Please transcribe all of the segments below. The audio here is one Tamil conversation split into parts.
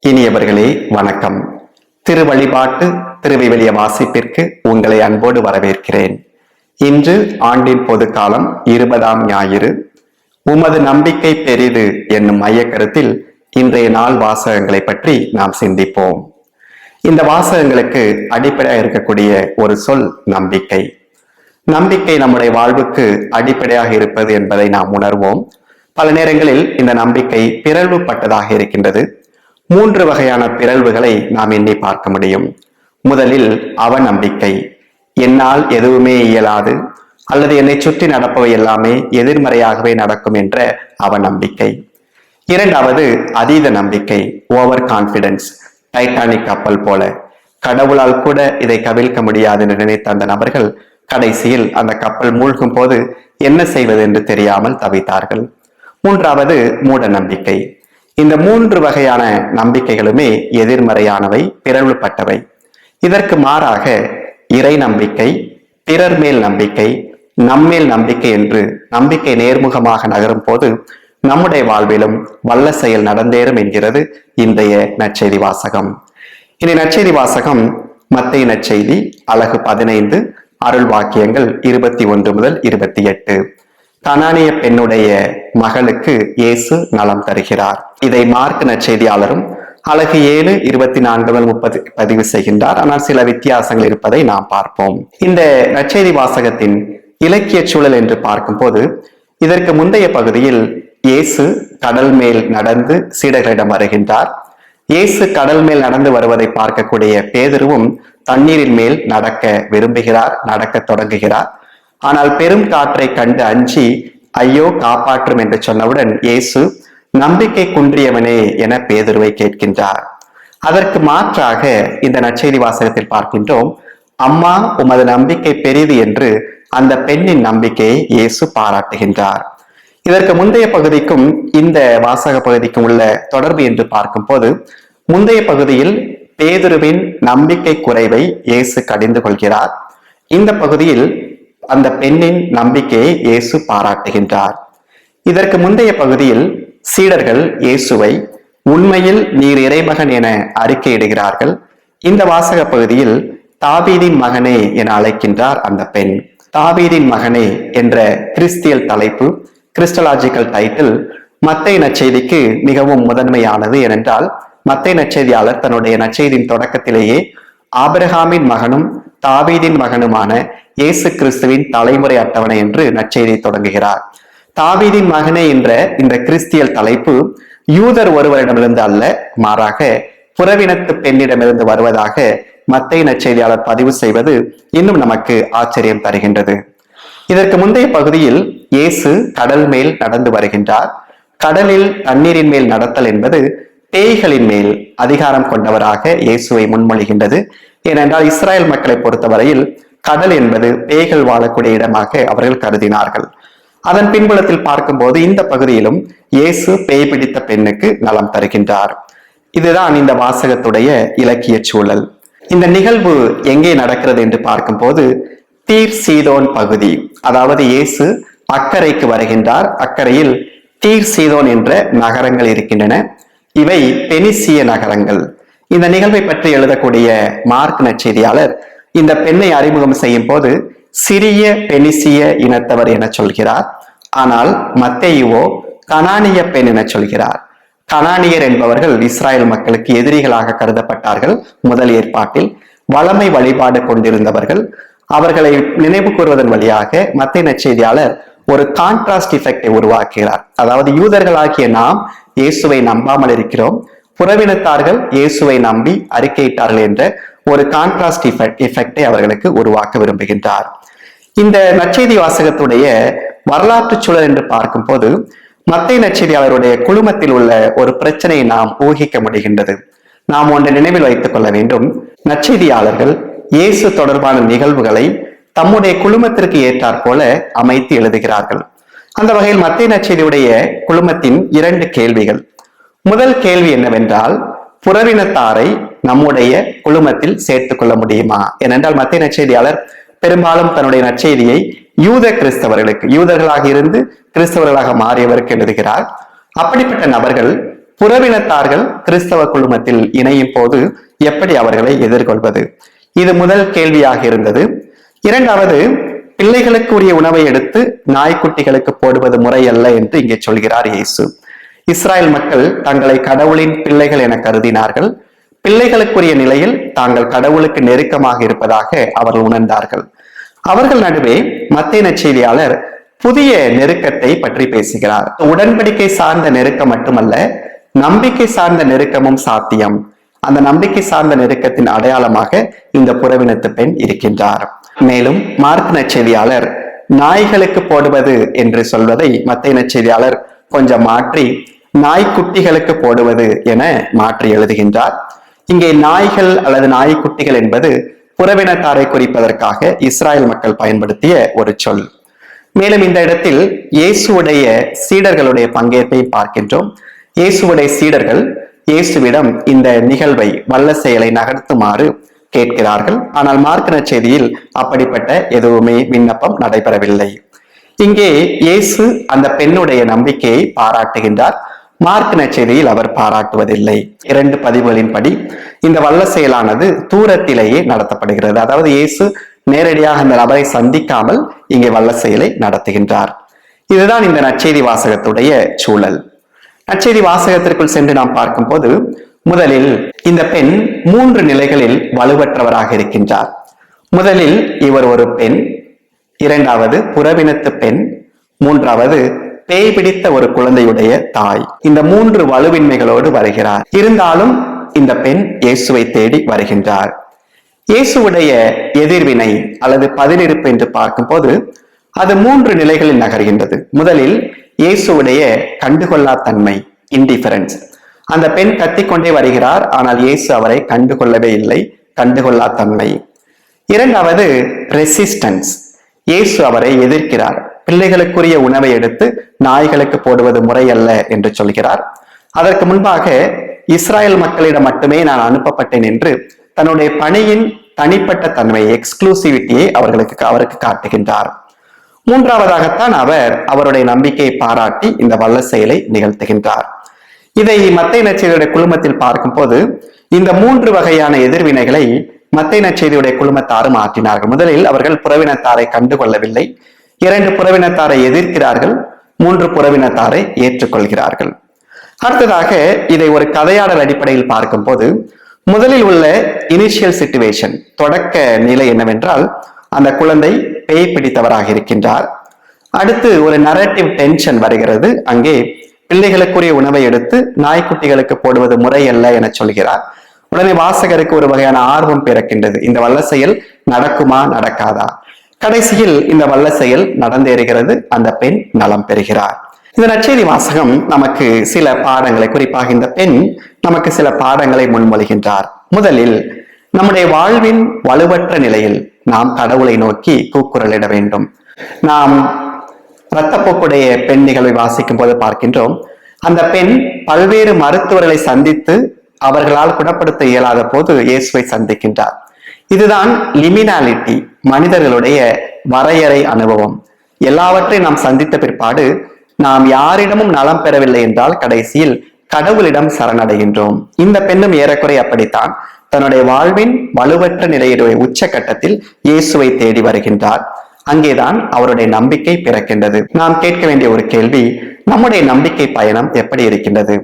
இனியவர்களே வணக்கம். திருவழிபாட்டு திருவிவிலிய வாசிப்பிற்கு உங்களை அன்போடு வரவேற்கிறேன். இன்று ஆண்டின் பொதுக்காலம் 20ஆம் ஞாயிறு. உமது நம்பிக்கை பெரிது என்னும் மைய கருத்தில் இன்றைய நாள் வாசகங்களை பற்றி நாம் சிந்திப்போம். இந்த வாசகங்களுக்கு அடிப்படையாக இருக்கக்கூடிய ஒரு சொல் நம்பிக்கை. நம்பிக்கை நம்முடைய வாழ்வுக்கு அடிப்படையாக இருப்பது என்பதை நாம் உணர்வோம். பல நேரங்களில் இந்த நம்பிக்கை பிறழ்வுபட்டதாக இருக்கின்றது. 3 வகையான பிறழ்வுகளை நாம் எண்ணி பார்க்க முடியும். முதலில் அவநம்பிக்கை. என்னால் எதுவுமே இயலாது, அல்லது என்னை சுற்றி நடப்பவை எல்லாமே எதிர்மறையாகவே நடக்கும் என்ற அவநம்பிக்கை. இரண்டாவது அதீத நம்பிக்கை, ஓவர் கான்பிடன்ஸ். டைட்டானிக் கப்பல் போல கடவுளால் கூட இதை கவிழ்க்க முடியாது என்று நினைத்த அந்த நபர்கள் கடைசியில் அந்த கப்பல் மூழ்கும் போது என்ன செய்வது என்று தெரியாமல் தவித்தார்கள். மூன்றாவது மூட நம்பிக்கை. இந்த 3 வகையான நம்பிக்கைகளுமே எதிர்மறையானவை, பிறழ்வுபட்டவை. இதற்கு மாறாக இறை நம்பிக்கை, பிறர் மேல் நம்பிக்கை, நம்மேல் நம்பிக்கை என்று நம்பிக்கை நேர்முகமாக நகரும் போது நம்முடைய வாழ்விலும் வல்ல செயல் நடந்தேறும் என்கிறது இன்றைய நற்செய்தி வாசகம். இந்த நற்செய்தி வாசகம் மத்தேயு நற்செய்தி அலகு 15, அருள் வாக்கியங்கள் 21 முதல் 28. கனானிய பெண்ணுடைய மகளுக்கு இயேசு நலம் தருகிறார். இதை மார்க் நற்செய்தியாளரும் அலகு 7, 24 முதல் 30 பதிவு செய்கின்றார். ஆனால் சில வித்தியாசங்கள் இருப்பதை நாம் பார்ப்போம். இந்த நற்செய்தி வாசகத்தின் இலக்கிய சூழல் என்று பார்க்கும் போது, இதற்கு முந்தைய பகுதியில் இயேசு கடல் மேல் நடந்து சீடர்களிடம் வருகின்றார். இயேசு கடல் மேல் நடந்து வருவதை பார்க்கக்கூடிய பேதுருவும் தண்ணீரின் மேல் நடக்க விரும்புகிறார், நடக்க தொடங்குகிறார். ஆனால் பெரும் காற்றை கண்டு அஞ்சி ஐயோ காப்பாற்றும் என்று சொன்னவுடன் இயேசு நம்பிக்கை குன்றியவனே என பேதுருவை கேட்கின்றார். அதற்கு மாற்றாக இந்த நற்செய்தி வாசகத்தில் பார்க்கின்றோம், அம்மா உமது நம்பிக்கை பெரிது என்று அந்த பெண்ணின் நம்பிக்கையை இயேசு பாராட்டுகின்றார். இதற்கு முந்தைய பகுதிக்கும் இந்த வாசக பகுதிக்கும் உள்ள தொடர்பு என்று பார்க்கும் போது, முந்தைய பகுதியில் பேதுருவின் நம்பிக்கை குறைவை இயேசு கடிந்து கொள்கிறார். இந்த பகுதியில் அந்த பெண்ணின் நம்பிக்கையை இயேசு பாராட்டுகின்றார். இதற்கு முந்தைய பகுதியில் சீடர்கள் இயேசுவை உண்மையில் நீர் இறைமகன் என அறிக்கையிடுகிறார்கள். இந்த வாசக பகுதியில் தாவீதின் மகனே என அழைக்கின்றார் அந்த பெண். தாவீதின் மகனே என்ற கிறிஸ்தியல் தலைப்பு, கிறிஸ்டலாஜிக்கல் டைட்டில் மத்தேயு நற்செய்திக்கு மிகவும் முதன்மையானது. ஏனென்றால் மத்தேயு நற்செய்தியாளர் தன்னுடைய நற்செய்தியின் தொடக்கத்திலேயே ஆபிரகாமின் மகனும் தாவீதின் மகனுமான இயேசு கிறிஸ்துவின் தலைமுறை அட்டவணை என்று நற்செய்தியை தொடங்குகிறார். தாவீதின் மகனே என்ற இந்த கிறிஸ்தியல் தலைப்பு யூதர் ஒருவரிடமிருந்து அல்ல, மாறாக புறவினத்து பெண்ணிடமிருந்து வருவதாக மத்தேயு நற்செய்தியாளர் பதிவு செய்வது இன்னும் நமக்கு ஆச்சரியம் தருகின்றது. இதற்கு முந்தைய பகுதியில் இயேசு கடல் மேல் நடந்து வருகின்றார். கடலில் தண்ணீரின் மேல் நடத்தல் என்பது பேய்களின் மேல் அதிகாரம் கொண்டவராக இயேசுவை முன்மொழிகின்றது. ஏனென்றால் இஸ்ராயல் மக்களை பொறுத்தவரையில் கடல் என்பது பேய்கள் வாழக்கூடிய இடமாக அவர்கள் கருதினார்கள். அதன் பின்புலத்தில் பார்க்கும்போது இந்த பகுதியிலும் இயேசு பேய் பிடித்த பெண்ணுக்கு நலம் தருகின்றார். இதுதான் இந்த வாசகத்துடைய இலக்கிய சூழல். இந்த நிகழ்வு எங்கே நடக்கிறது என்று பார்க்கும்போது தீர் சீதோன் பகுதி, அதாவது இயேசு அக்கறைக்கு வருகின்றார். அக்கறையில் தீர் சீதோன் என்ற நகரங்கள் இருக்கின்றன. இவை பெனிசிய நகரங்கள். இந்த நிகழ்வை பற்றி எழுதக்கூடிய மார்க் நற்செய்தியாளர் இந்த பெண்ணை அறிமுகம் செய்யும் போது சிறிய பெனிசிய இனத்தவர் என சொல்கிறார். ஆனால் மத்தேயுவோ கனானிய பெண் என சொல்கிறார். கனானியர் என்பவர்கள் இஸ்ராயல் மக்களுக்கு எதிரிகளாக கருதப்பட்டார்கள். முதல் ஏற்பாட்டில் வளமை வழிபாடு கொண்டிருந்தவர்கள். அவர்களை நினைவு கூறுவதன் வழியாக மத்தேயு நற்செய்தியாளர் ஒரு கான்ட்ராஸ்ட் எஃபெக்டை உருவாக்குகிறார். அதாவது யூதர்களாகிய நாம் இயேசுவை நம்பாமல் இருக்கிறோம், புறவினத்தார்கள் இயேசுவை நம்பி அறிக்கையிட்டார்கள் என்ற ஒரு கான்ட்ராஸ்ட் எஃபெக்டை அவர்களுக்கு உருவாக்க விரும்புகின்றார். இந்த நற்செய்தி வாசகத்துடைய வரலாற்று சூழல் என்று பார்க்கும் போது மத்தேயு நற்செய்தியாளருடைய குழுமத்தில் உள்ள ஒரு பிரச்சனையை நாம் ஊகிக்க முடிகின்றது. நாம் ஒன்றை நினைவில் வைத்துக் கொள்ள வேண்டும். நற்செய்தியாளர்கள் இயேசு தொடர்பான நிகழ்வுகளை தம்முடைய குழுமத்திற்கு ஏற்றாற் போல அமைத்து எழுதுகிறார்கள். அந்த வகையில் மத்தேயு நற்செய்தியுடைய குழுமத்தின் 2 கேள்விகள். முதல் கேள்வி என்னவென்றால், புறவினத்தாரை நம்முடைய குழுமத்தில் சேர்த்துக் கொள்ள முடியுமா? ஏனென்றால் மத்தேயு நற்செய்தியாளர் பெரும்பாலும் தன்னுடைய நற்செய்தியை யூத கிறிஸ்தவர்களுக்கு, யூதர்களாக இருந்து கிறிஸ்தவர்களாக மாறியவருக்கு எழுதுகிறார். அப்படிப்பட்ட நபர்கள் புறவினத்தார்கள் கிறிஸ்தவ குழுமத்தில் இணையும் போது எப்படி அவர்களை எதிர்கொள்வது? இது முதல் கேள்வியாக இருந்தது. இரண்டாவது, பிள்ளைகளுக்கு உரிய உணவை எடுத்து நாய்க்குட்டிகளுக்கு போடுவது முறை அல்ல என்று இங்கே சொல்கிறார் இயேசு. இஸ்ராயல் மக்கள் தங்களை கடவுளின் பிள்ளைகள் என கருதினார்கள். பிள்ளைகளுக்குரிய நிலையில் தாங்கள் கடவுளுக்கு நெருக்கமாக இருப்பதாக அவர்கள் உணர்ந்தார்கள். அவர்கள் நடுவே மத்தேயு நற்செய்தியாளர் புதிய நெருக்கத்தை பற்றி பேசுகிறார். உடன்படிக்கை சார்ந்த நெருக்கம் மட்டுமல்ல, நம்பிக்கை சார்ந்த நெருக்கமும் சாத்தியம். அந்த நம்பிக்கை சார்ந்த நெருக்கத்தின் அடையாளமாக இந்த புறவினத்து பெண் இருக்கின்றார். மேலும் மார்க் நற்செய்தியாளர் நாய்களுக்கு போடுவது என்று சொல்வதை மத்தேயு நற்செய்தியாளர் கொஞ்சம் மாற்றி நாய்க்குட்டிகளுக்கு போடுவது என மாற்றி எழுதுகின்றார். இங்கே நாய்கள் அல்லது நாய்க்குட்டிகள் என்பது புறவினத்தாரை குறிப்பதற்காக இஸ்ராயல் மக்கள் பயன்படுத்திய ஒரு சொல். மேலும் இந்த இடத்தில் இயேசுடைய சீடர்களுடைய பங்கேற்பை பார்க்கின்றோம். இயேசுடைய சீடர்கள் இயேசுவிடம் இந்த நிகழ்வை, வல்ல செயலை நகர்த்துமாறு கேட்கிறார்கள். ஆனால் மார்க் நற்செய்தியில் அப்படிப்பட்ட எதுவுமே விண்ணப்பம் நடைபெறவில்லை. இங்கே இயேசு அந்த பெண்ணுடைய நம்பிக்கையை பாராட்டுகின்றார். மார்க் நற்செய்தியில் அவர் பாராட்டுவதில்லை. 2 பதிவுகளின்படி இந்த வல்ல செயலானது தூரத்திலேயே நடத்தப்படுகிறது. அதாவது இயேசு நேரடியாக அந்த நபரை சந்திக்காமல் இங்கே வல்ல செயலை நடத்துகின்றார். இதுதான் இந்த நற்செய்தி வாசகத்துடைய சூழல். நற்செய்தி வாசகத்திற்குள் சென்று நாம் பார்க்கும் போது முதலில் இந்த பெண் 3 நிலைகளில் வலுவற்றவராக இருக்கின்றார். முதலில் இவர் ஒரு பெண், இரண்டாவது புறவினத்து பெண், மூன்றாவது பேய் பிடித்த ஒரு குழந்தையுடைய தாய். இந்த 3 வலுவின்மைகளோடு வருகிறார். இருந்தாலும் இந்த பெண் இயேசுவை தேடி வருகின்றார். இயேசுடைய எதிர்வினை அல்லது பதிலிருப்பு என்று பார்க்கும்போது அது 3 நிலைகளில் நகர்கின்றது. முதலில் இயேசுடைய கண்டுகொள்ளா தன்மை, இன்டிஃபரன்ஸ். அந்த பெண் கத்திக்கொண்டே வருகிறார், ஆனால் இயேசு அவரை கண்டுகொள்ளவே இல்லை, கண்டுகொள்ளா தன்மை. இரண்டாவது ரெசிஸ்டன்ஸ், இயேசு அவரை எதிர்க்கிறார். பிள்ளைகளுக்குரிய உணவை எடுத்து நாய்களுக்கு போடுவது முறை அல்ல என்று சொல்கிறார். அதற்கு முன்பாக இஸ்ராயல் மக்களிடம் மட்டுமே நான் அனுப்பப்பட்டேன் என்று தன்னுடைய பணியின் தனிப்பட்ட தன்மை, எக்ஸ்க்ளூசிவிட்டியை அவருக்கு காட்டுகின்றார். மூன்றாவதாகத்தான் அவர் அவருடைய நம்பிக்கையை பாராட்டி இந்த வல்ல செயலை நிகழ்த்துகின்றார். இதை மத்தேயு நற்செய்தியுடைய குழுமத்தில் பார்க்கும் போது இந்த 3 வகையான எதிர்வினைகளை மத்தேயு நற்செய்தியுடைய குழுமத்தாரும் ஆற்றினார்கள். முதலில் அவர்கள் புறவினத்தாரை கண்டுகொள்ளவில்லை, 2 புறவினத்தாரை எதிர்க்கிறார்கள், 3 புறவினத்தாரை ஏற்றுக்கொள்கிறார்கள். அடுத்ததாக இதை ஒரு கதையாடல் அடிப்படையில் பார்க்கும் போது முதலில் உள்ள இனிஷியல் சிச்சுவேஷன், தொடக்க நிலை என்னவென்றால் அந்த குழந்தை பேய் பிடித்தவராக இருக்கின்றார். அடுத்து ஒரு நரேட்டிவ் டென்ஷன் வருகிறது. அங்கே பிள்ளைகளுக்குரிய உணவை எடுத்து நாய்க்குட்டிகளுக்கு போடுவது முறை அல்ல என சொல்கிறார். உடனே வாசகருக்கு ஒரு வகையான ஆர்வம் பிறக்கின்றது. இந்த வல்ல செயல் நடக்குமா நடக்காதா? கடைசியில் இந்த வல்ல செயல் நடந்தேறுகிறது. அந்த பெண் நலம் பெறுகிறார். இந்த நற்செய்தி வாசகம் நமக்கு சில பாடங்களை, குறிப்பாக இந்த பெண் நமக்கு சில பாடங்களை முன்மொழிகின்றார். முதலில் நம்முடைய வாழ்வின் வலுவற்ற நிலையில் நாம் கடவுளை நோக்கி கூக்குரலிட வேண்டும். நாம் இரத்தப்போக்குடைய பெண் நிகழ்வை வாசிக்கும் போது பார்க்கின்றோம், அந்த பெண் பல்வேறு மருத்துவர்களை சந்தித்து அவர்களால் குணப்படுத்த இயலாத போது இயேசுவை சந்திக்கின்றார். இதுதான் லிமினாலிட்டி, மனிதர்களுடைய வரையறை அனுபவம். எல்லாவற்றையும் நாம் சந்தித்த பிற்பாடு நாம் யாரிடமும் நலம் பெறவில்லை என்றால் கடைசியில் கடவுளிடம் சரணடைகின்றோம். இந்த பெண்ணும் ஏறக்குறை அப்படித்தான் தன்னுடைய வாழ்வின் வலுவற்ற நிலையுடைய உச்சகட்டத்தில் இயேசுவை தேடி வருகின்றார். அங்கேதான் அவருடைய நம்பிக்கை பிறக்கின்றது. நாம் கேட்க வேண்டிய ஒரு கேள்வி, நம்முடைய நம்பிக்கை பயணம் எப்படி இருக்கின்றது?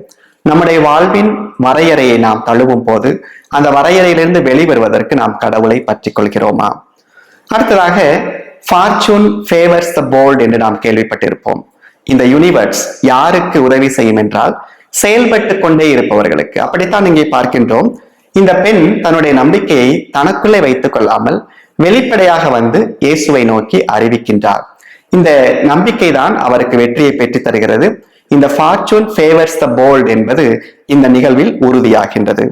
நம்முடைய வாழ்வின் வரையறையை நாம் தழுவும் போது அந்த வரையறையிலிருந்து வெளிவருவதற்கு நாம் கடவுளை பற்றி கொள்கிறோமா? அடுத்ததாக ஃபார்ச்சூன் ஃபேவர்ஸ் த போல்ட் என்று நாம் கேள்விப்பட்டிருப்போம். இந்த யூனிவர்ஸ் யாருக்கு உதவி செய்யும் என்றால் செயல்பட்டு கொண்டே இருப்பவர்களுக்கு. அப்படித்தான் இங்கே பார்க்கின்றோம். இந்த பெண் தன்னுடைய நம்பிக்கையை தனக்குள்ளே வைத்துக் கொள்ளாமல் வெளிப்படையாக வந்து இயேசுவை நோக்கி அறிவிக்கின்றார். இந்த நம்பிக்கை தான் அவருக்கு வெற்றியை பெற்று தருகிறது. இந்த ஃபார்ச்சூன் ஃபேவர்ஸ் த போல்ட் என்பது இந்த நிகழ்வில் உறுதியாகின்றது.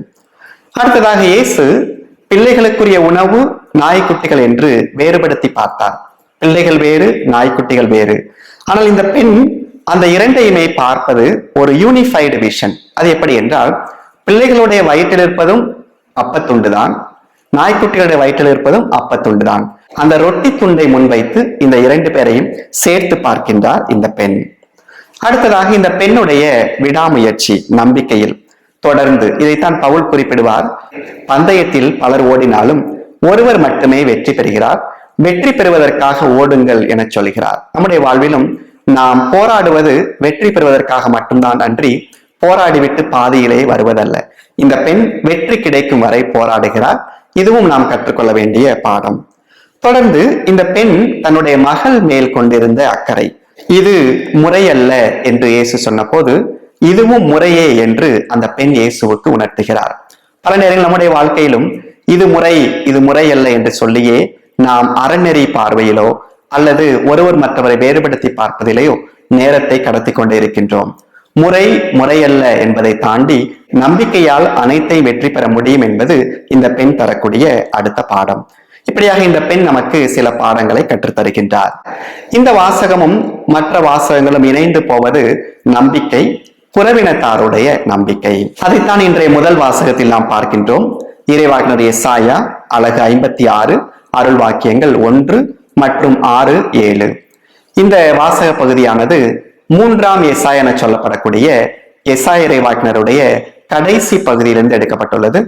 அடுத்ததாக இயேசு பிள்ளைகளுக்குரிய உணவு நாய்க்குட்டிகள் என்று வேறுபடுத்தி பார்த்தார். பிள்ளைகள் வேறு, நாய்க்குட்டிகள் வேறு. ஆனால் இந்த பெண் அந்த இரண்டையுமே பார்ப்பது ஒரு யூனிஃபைடு விஷன். அது எப்படி என்றால், பிள்ளைகளுடைய வயிற்றில் இருப்பதும் அப்பத்துண்டுதான், நாய்க்குட்டிகளுடைய வயிற்றில் இருப்பதும் அப்பத்துண்டுதான். அந்த ரொட்டி துண்டை முன்வைத்து இந்த 2 பேரையும் சேர்த்து பார்க்கின்றார் இந்த பெண். அடுத்ததாக இந்த பெண்ணுடைய விடாமுயற்சி, நம்பிக்கையில் தொடர்ந்து, இதைத்தான் பவுல் குறிப்பிடுவார். பந்தயத்தில் பலர் ஓடினாலும் ஒருவர் மட்டுமே வெற்றி பெறுகிறார், வெற்றி பெறுவதற்காக ஓடுங்கள் என சொல்கிறார். நம்முடைய வாழ்விலும் நாம் போராடுவது வெற்றி பெறுவதற்காக மட்டும்தான் அன்றி போராடிவிட்டு பாதியிலே வருவதல்ல. இந்த பெண் வெற்றி கிடைக்கும் வரை போராடுகிறார். இதுவும் நாம் கற்றுக்கொள்ள வேண்டிய பாடம். தொடர்ந்து இந்த பெண் தன்னுடைய மகள் மேல் கொண்டிருந்த அக்கறை, இது முறையல்ல என்று இயேசு சொன்ன போது இதுவும் முறையே என்று அந்த பெண் இயேசுவுக்கு உணர்த்துகிறார். பல நேரங்கள் நம்முடைய வாழ்க்கையிலும் இது முறை, இது முறையல்ல என்று சொல்லியே நாம் அறநெறி பார்வையிலோ அல்லது ஒருவர் மற்றவரை வேறுபடுத்தி பார்ப்பதிலேயோ நேரத்தை கடத்தி கொண்டே இருக்கின்றோம். முறை முறையல்ல என்பதை தாண்டி நம்பிக்கையால் அனைத்தை வெற்றி பெற முடியும் என்பது இந்த பெண் தரக்கூடிய அடுத்த பாடம். இப்படியாக இந்த பெண் நமக்கு சில பாடங்களை கற்றுத்தருகின்றார். இந்த வாசகமும் மற்ற வாசகங்களும் இணைந்து போவது நம்பிக்கை, புறவினத்தாருடைய நம்பிக்கை. அதைத்தான் இன்றைய முதல் வாசகத்தில் நாம் பார்க்கின்றோம். இறைவாக்கினர் எசாயா அலகு 56, அருள் வாக்கியங்கள் 1 மற்றும் 6, 7. இந்த வாசக பகுதியானது 3ஆம் எசாயா என சொல்லப்படக்கூடிய எசாயா இறைவாக்கினருடைய கடைசி பகுதியிலிருந்து எடுக்கப்பட்டுள்ளது.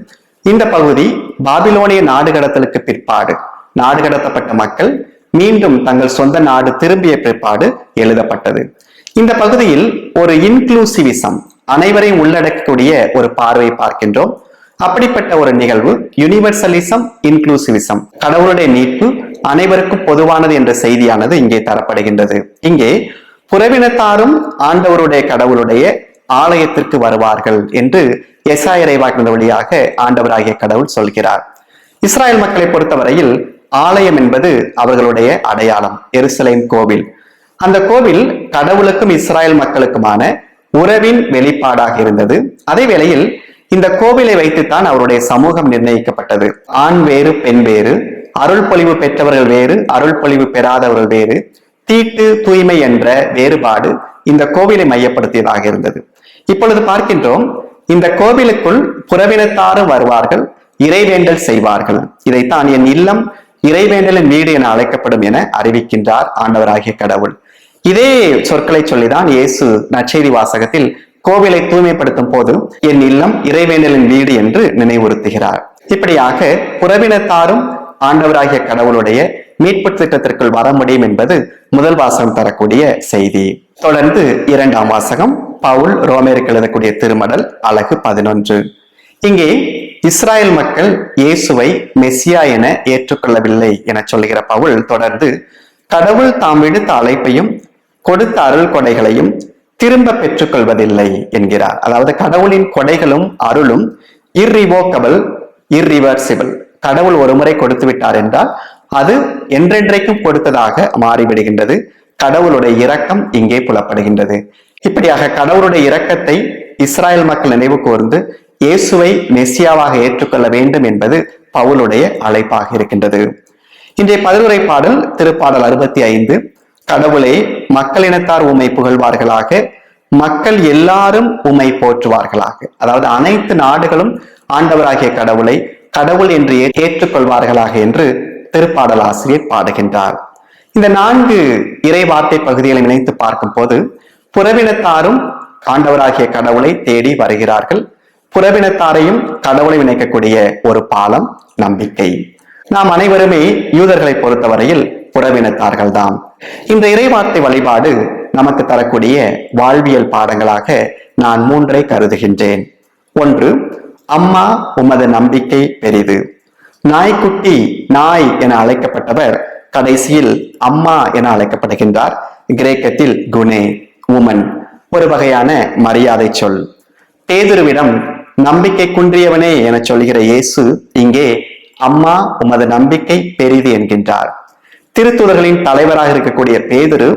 இந்த பகுதி பாபிலோனிய நாடு கடத்தலுக்கு பிற்பாடு நாடு கடத்தப்பட்ட மக்கள் மீண்டும் தங்கள் சொந்த நாடு திரும்பிய பிற்பாடு எழுதப்பட்டது. இந்த பகுதியில் ஒரு இன்க்ளூசிவிசம், அனைவரையும் உள்ளடக்கக்கூடிய ஒரு பார்வை பார்க்கின்றோம். அப்படிப்பட்ட ஒரு நிகழ்வு யூனிவர்சலிசம், இன்க்ளூசிவிசம், கடவுளுடைய மீட்பு அனைவருக்கும் பொதுவானது என்ற செய்தியானது இங்கே தரப்படுகின்றது. இங்கே புறவினத்தாரும் ஆண்டவருடைய கடவுளுடைய ஆலயத்திற்கு வருவார்கள் என்று எசாயா இறைவாக்கினர் வழியாக ஆண்டவராகிய கடவுள் சொல்கிறார். இஸ்ராயல் மக்களை பொறுத்தவரையில் ஆலயம் என்பது அவர்களுடைய அடையாளம், எருசலேம் கோவில். அந்த கோவில் கடவுளுக்கும் இஸ்ராயல் மக்களுக்குமான உறவின் வெளிப்பாடாக இருந்தது. அதே வேளையில் இந்த கோவிலை வைத்துத்தான் அவருடைய சமூகம் நிர்ணயிக்கப்பட்டது. ஆண் வேறு, பெண் வேறு, அருள் பொழிவு பெற்றவர்கள் வேறு, அருள் பொழிவு பெறாதவர்கள் வேறு, தீட்டு தூய்மை என்ற வேறுபாடு இந்த கோவிலை மையப்படுத்தியதாக இருந்தது. இப்பொழுது பார்க்கின்றோம், இந்த கோவிலுக்குள் புறவினத்தாரும் வருவார்கள், இறைவேண்டல் செய்வார்கள். இதைத்தான் என் இல்லம் இறைவேண்டலின் வீடு என அழைக்கப்படும் என அறிவிக்கின்றார் ஆண்டவராகிய கடவுள். இதே சொற்களை சொல்லிதான் இயேசு நற்செய்தி வாசகத்தில் கோவிலை தூய்மைப்படுத்தும் போது என் இல்லம் இறைவேண்டலின் வீடு என்று நினைவுறுத்துகிறார். இப்படியாக புறவினத்தாரும் ஆண்டவராகிய கடவுளுடைய மீட்பு திட்டத்திற்குள் வர முடியும் என்பது முதல் வாசகம் தரக்கூடிய செய்தி. தொடர்ந்து 2ஆம் வாசகம், பவுல் ரோமேருக்கு எழுதக்கூடிய திருமடல் அலகு 11. இங்கே இஸ்ராயல் மக்கள் இயேசுவை மெசியா என ஏற்றுக்கொள்ளவில்லை என சொல்லுகிற பவுல் தொடர்ந்து கடவுள் தாம் விடுத்த அழைப்பையும் கொடுத்த அருள் கொடைகளையும் திரும்ப பெற்றுக்கொள்வதில்லை என்கிறார். அதாவது கடவுளின் கொடைகளும் அருளும் இர்ரிவோக்கபிள், இர்ரிவர்சிபிள். கடவுள் ஒரு முறை கொடுத்து விட்டார் என்றால் அது என்றென்றைக்கும் கொடுத்ததாக மாறிவிடுகின்றது. கடவுளுடைய இரக்கம் இங்கே புலப்படுகின்றது. இப்படியாக கடவுளுடைய இரக்கத்தை இஸ்ராயல் மக்கள் நினைவு கூர்ந்து இயேசுவை மெசியாவாக ஏற்றுக்கொள்ள வேண்டும் என்பது பவுலுடைய அழைப்பாக இருக்கின்றது. இன்றைய பதிலுரை பாடல் திருப்பாடல் 65. கடவுளே, மக்களினத்தார் உம்மை புகழ்வார்களாக, மக்கள் எல்லாரும் உம்மை போற்றுவார்களாக. அதாவது அனைத்து நாடுகளும் ஆண்டவராகிய கடவுளை கடவுள் என்று ஏற்றுக்கொள்வார்களாக என்று திருப்பாடல் ஆசிரியர் பாடுகின்றார். இந்த 4 இறை வார்த்தை பகுதிகளை இணைத்து பார்க்கும் போது புறவினத்தாரும் ஆண்டவராகிய கடவுளை தேடி வருகிறார்கள். புறவினத்தாரையும் கடவுளை இணைக்கக்கூடிய ஒரு பாலம் நம்பிக்கை. நாம் அனைவருமே யூதர்களை பொறுத்தவரையில் புறவினத்தார்கள் தான். இந்த இறைவார்த்தை வழிபாடு நமக்கு தரக்கூடிய வாழ்வியல் பாடங்களாக நான் 3ஐ கருதுகின்றேன். 1, அம்மா உமது நம்பிக்கை பெரிது. நாய்க்குட்டி, நாய் என அழைக்கப்பட்டவர் கடைசியில் அம்மா என அழைக்கப்படுகின்றார். கிரேக்கத்தில் குனே, உமன், ஒரு வகையான மரியாதை சொல். பேதுருவிடம் நம்பிக்கை குன்றியவனே என சொல்கிற இயேசு இங்கே அம்மா உமது நம்பிக்கை பெரிது என்கின்றார். திருத்தூதர்களின் தலைவராக இருக்கக்கூடிய பேதுரு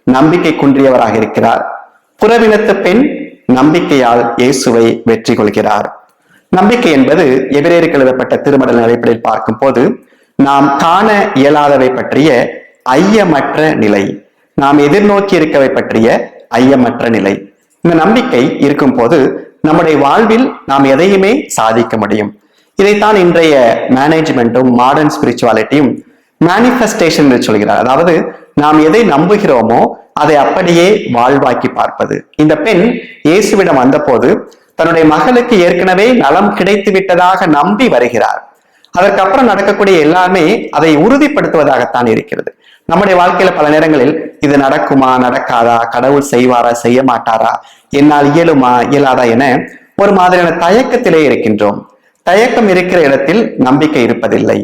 நம்பிக்கை குன்றியவராக இருக்கிறார். புறவினத்து பெண் நம்பிக்கையால் இயேசுவை வெற்றி கொள்கிறார். நம்பிக்கை என்பது எபிரேயருக்கு எழுதப்பட்ட திருமடல் அடிப்படையில் பார்க்கும் போது நாம் காண இயலாதவை பற்றிய ஐயமற்ற நிலை, நாம் எதிர்நோக்கி இருக்கவை பற்றிய ஐயமற்ற நிலை. இந்த நம்பிக்கை இருக்கும் போது நம்முடைய வாழ்வில் நாம் எதையுமே சாதிக்க முடியும். இதைத்தான் இன்றைய மேனேஜ்மெண்ட்டும் மாடர்ன் ஸ்பிரிச்சுவாலிட்டியும் மேனிஃபெஸ்டேஷன் என்று சொல்கிறார். அதாவது நாம் எதை நம்புகிறோமோ அதை அப்படியே வாழ்வாக்கி பார்ப்பது. இந்த பெண் இயேசுவிடம் வந்தபோது தன்னுடைய மகளுக்கு ஏற்கனவே நலம் கிடைத்து விட்டதாக நம்பி வருகிறார். அதற்கப்புறம் நடக்கக்கூடிய எல்லாமே அதை உறுதிப்படுத்துவதாகத்தான் இருக்கிறது. நம்முடைய வாழ்க்கையில பல நேரங்களில் இது நடக்குமா, நடக்காதா, கடவுள் செய்வாரா, செய்ய மாட்டாரா, என்னால் இயலுமா, இயலாதா என ஒரு மாதிரியான தயக்கத்திலே இருக்கின்றோம். தயக்கம் இருக்கிற இடத்தில் நம்பிக்கை இருப்பதில்லை.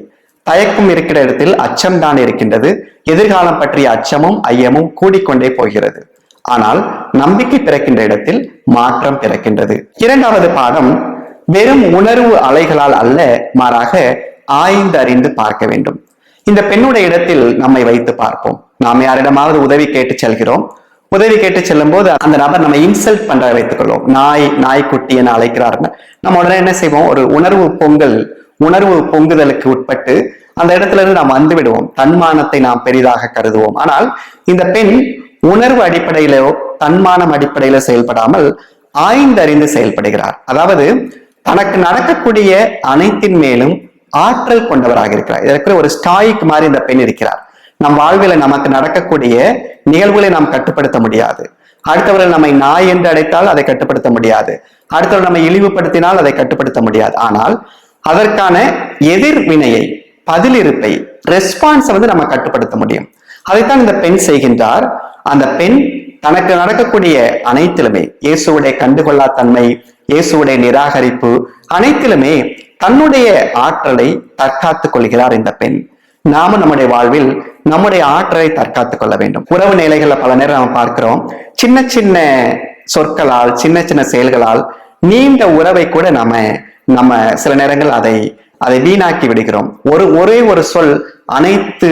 தயக்கம் இருக்கிற இடத்தில் அச்சம் தான் இருக்கின்றது. எதிர்காலம் பற்றிய அச்சமும் ஐயமும் கூடிக்கொண்டே போகிறது. ஆனால் நம்பிக்கை பிறக்கின்ற இடத்தில் மாற்றம் பிறக்கின்றது. இரண்டாவது பாடம், வெறும் உணர்வு அலைகளால் அல்ல, மாறாக ஆய்ந்து அறிந்து பார்க்க வேண்டும். இந்த பெண்ணுடைய இடத்தில் நம்மை வைத்து பார்ப்போம். நாம் யாரிடமாவது உதவி கேட்டு செல்கிறோம். உதவி கேட்டு செல்லும் போது அந்த நபர் நம்ம இன்சல்ட் பண்ற வைத்துக் கொள்வோம். நாய்க்குட்டி என அழைக்கிறாருன்னு நம்ம உடனே என்ன செய்வோம்? ஒரு உணர்வு பொங்குதலுக்கு உட்பட்டு அந்த இடத்துல இருந்து நாம் வந்து விடுவோம். தன்மானத்தை நாம் பெரிதாக கருதுவோம். ஆனால் இந்த பெண் உணர்வு அடிப்படையிலோ தன்மானம் அடிப்படையில செயல்படாமல் ஆய்ந்தறிந்து செயல்படுகிறார். அதாவது தனக்கு நடக்கக்கூடிய அனைத்தின் மேலும் ஆற்றல் கொண்டவராக இருக்கிறார். இதற்கு ஒரு ஸ்டாயிக் மாதிரி இந்த பெண் இருக்கிறார். நம் வாழ்வில நமக்கு நடக்கக்கூடிய நிகழ்வுகளை நாம் கட்டுப்படுத்த முடியாது. அடுத்தவர்கள் நம்மை நாய் என்று அழைத்தால் அதை கட்டுப்படுத்த முடியாது. அடுத்தவர்கள் நம்மை இழிவுபடுத்தினால் அதை கட்டுப்படுத்த முடியாது. ஆனால் அதற்கான எதிர்வினையை, பதிலிருப்பை, ரெஸ்பான்ஸை நம்ம கட்டுப்படுத்த முடியும். அதைத்தான் இந்த பெண் செய்கின்றார். அந்த பெண் தனக்கு நடக்கக்கூடிய அனைத்திலுமே இயேசுவுடைய கண்டுகொள்ளா தன்மை, இயேசுவுடைய நிராகரிப்பு, அனைத்திலுமே தன்னுடைய ஆற்றலை தற்காத்துக் கொள்கிறார் இந்த பெண். நாம நம்முடைய வாழ்வில் நம்முடைய ஆற்றலை தற்காத்துக் கொள்ள வேண்டும். உறவு நிலைகள்ல பல நேரம் நம்ம பார்க்கிறோம், சின்ன சின்ன சொற்களால், சின்ன சின்ன செயல்களால் நீண்ட உறவை கூட நம்ம சில நேரங்கள் அதை வீணாக்கி விடுகிறோம். ஒரே ஒரு சொல் அனைத்து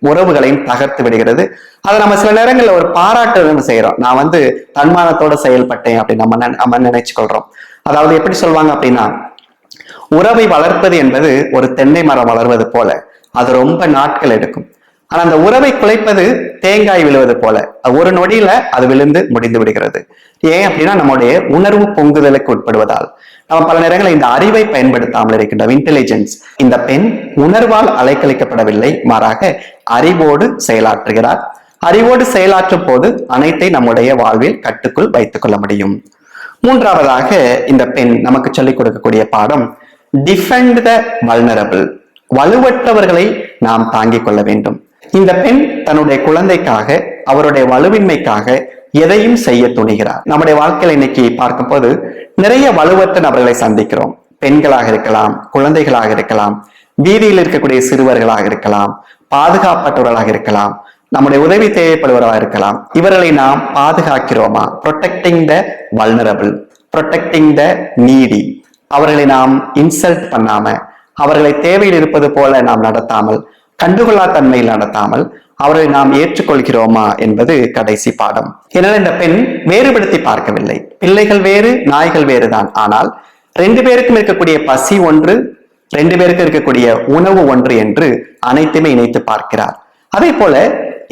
உறவுகளையும் தகர்த்து விடுகிறது. அதை நம்ம சில நேரங்கள்ல ஒரு பாராட்டு செய்யறோம். நான் தன்மானத்தோட செயல்பட்டேன் அப்படின்னு நம்ம நினைச்சு கொள்றோம். அதாவது எப்படி சொல்லுவாங்க அப்படின்னா, உறவை வளர்ப்பது என்பது ஒரு தென்னை மரம் வளர்வது போல, அது ரொம்ப நாட்கள் எடுக்கும். ஆனா அந்த உறவை குலைப்பது தேங்காய் விழுவது போல, ஒரு நொடியில அது விழுந்து முடிந்து விடுகிறது. ஏன் அப்படின்னா நம்முடைய உணர்வு பொங்குதலுக்கு உட்படுவதால். நம்ம பல நேரங்களில் இந்த அறிவை பயன்படுத்தாமல் இருக்கின்ற இன்டெலிஜென்ஸ். இந்த பெண் உணர்வால் அலைக்கழிக்கப்படவில்லை, மாறாக அறிவோடு செயலாற்றுகிறார். அறிவோடு செயலாற்றும் போது அனைத்தை நம்முடைய வாழ்வில் கட்டுக்குள் வைத்துக் கொள்ள முடியும். மூன்றாவதாக இந்த பெண் நமக்கு சொல்லிக் கொடுக்கக்கூடிய பாடம், டிஃபெண்ட் த வல்னரபிள். வலுவற்றவர்களை நாம் தாங்கிக் கொள்ள வேண்டும். இந்த பெண் தன்னுடைய குழந்தைக்காக, அவருடைய வலுவின்மைக்காக எதையும் செய்ய துணிகிறார். நம்முடைய வாழ்க்கையில இன்னைக்கு பார்க்கும் போது நிறைய வலுவற்ற நபர்களை சந்திக்கிறோம். பெண்களாக இருக்கலாம், குழந்தைகளாக இருக்கலாம், வீதியில் இருக்கக்கூடிய சிறுவர்களாக இருக்கலாம், பாதுகாப்பற்றவர்களாக இருக்கலாம், நம்முடைய உதவி தேவைப்படுவராக இருக்கலாம். இவர்களை நாம் பாதுகாக்கிறோமா? Protecting the vulnerable, protecting the needy. அவர்களை நாம் இன்சல்ட் பண்ணாம, அவர்களை தேவையில் இருப்பது போல நாம் நடத்தாமல், கண்டுகொள்ளா தன்மையில் நடத்தாமல் அவர்களை நாம் ஏற்றுக்கொள்கிறோமா என்பது கடைசி பாடம். என்னால் இந்த பெண் வேறுபடுத்தி பார்க்கவில்லை. பிள்ளைகள் வேறு, நாய்கள் வேறுதான். ஆனால் 2 பேருக்கும் இருக்கக்கூடிய பசி ஒன்று, 2 பேருக்கும் இருக்கக்கூடிய உணவு ஒன்று என்று அனைத்துமே இணைத்து பார்க்கிறார். அதே போல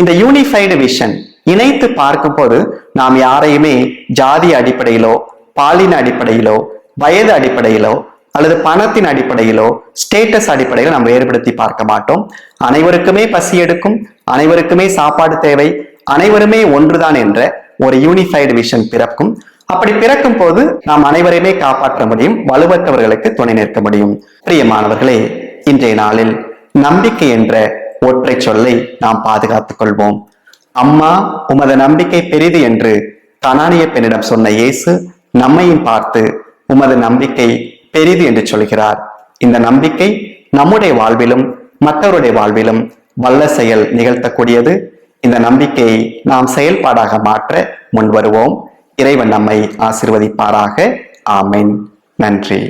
இந்த யூனிஃபைடு விஷன் இணைத்து பார்க்கும் போது நாம் யாரையுமே ஜாதி அடிப்படையிலோ, பாலின அடிப்படையிலோ, வயது அடிப்படையிலோ அல்லது பணத்தின் அடிப்படையிலோ, ஸ்டேட்டஸ் அடிப்படையிலோ நாம் வேறுபடுத்தி பார்க்க மாட்டோம். அனைவருக்குமே பசி எடுக்கும், அனைவருக்குமே சாப்பாடு தேவை, அனைவருமே ஒன்றுதான் என்ற ஒரு யூனிஃபைடு விஷன் பிறக்கும். அப்படி பிறக்கும் போது நாம் அனைவரையுமே காப்பாற்ற முடியும், வலுவற்றவர்களுக்கு துணை நிற்க முடியும். பிரியமானவர்களே, இன்றைய நாளில் நம்பிக்கை என்ற ஒற்றை சொல்லை நாம் பாதுகாத்துக் கொள்வோம். அம்மா, உமது நம்பிக்கை பெரிது என்று கனானிய பெண்ணிடம் சொன்ன இயேசு நம்மையும் பார்த்து உமது நம்பிக்கை பெரிது என்று சொல்கிறார். இந்த நம்பிக்கை நம்முடைய வாழ்விலும் மற்றவருடைய வாழ்விலும் வல்ல செயல் நிகழ்த்தக்கூடியது. இந்த நம்பிக்கையை நாம் செயல்பாடாக மாற்ற முன்வருவோம். இறைவன் நம்மை ஆசீர்வதிப்பாராக. ஆமென். நன்றி.